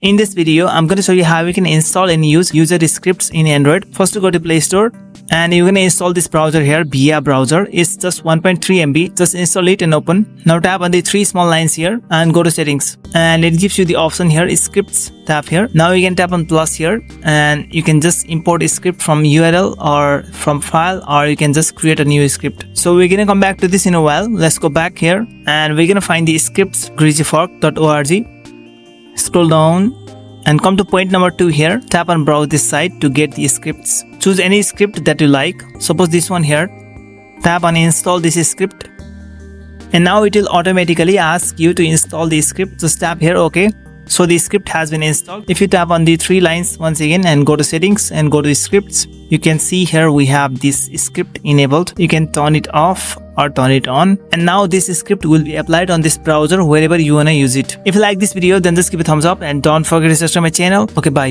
In this video, I'm going to show you how you can install and use user scripts in Android. First, to go to Play Store and you're going to install this browser here, via browser. It's just 1.3 MB. Just install it and open. Now tap on the three small lines here and go to settings. And it gives you the option here, scripts. Tap here. Now you can tap on plus here and you can just import a script from URL or from file, or you can just create a new script. So we're going to come back to this in a while. Let's go back here and we're going to find the scripts, greasyfork.org. Scroll down and come to point number 2 here. Tap on browse this site to get the scripts. Choose any script that you like. Suppose this one here. Tap on install this script. And now it will automatically ask you to install the script. Just tap here, OK. So the script has been installed. If you tap on the three lines once again and go to settings and go to scripts, you can see here we have this script enabled. You can turn it off or turn it on, and now this script will be applied on this browser wherever you wanna use it. If you like this video, then just give a thumbs up and don't forget to subscribe to my channel. Okay, bye.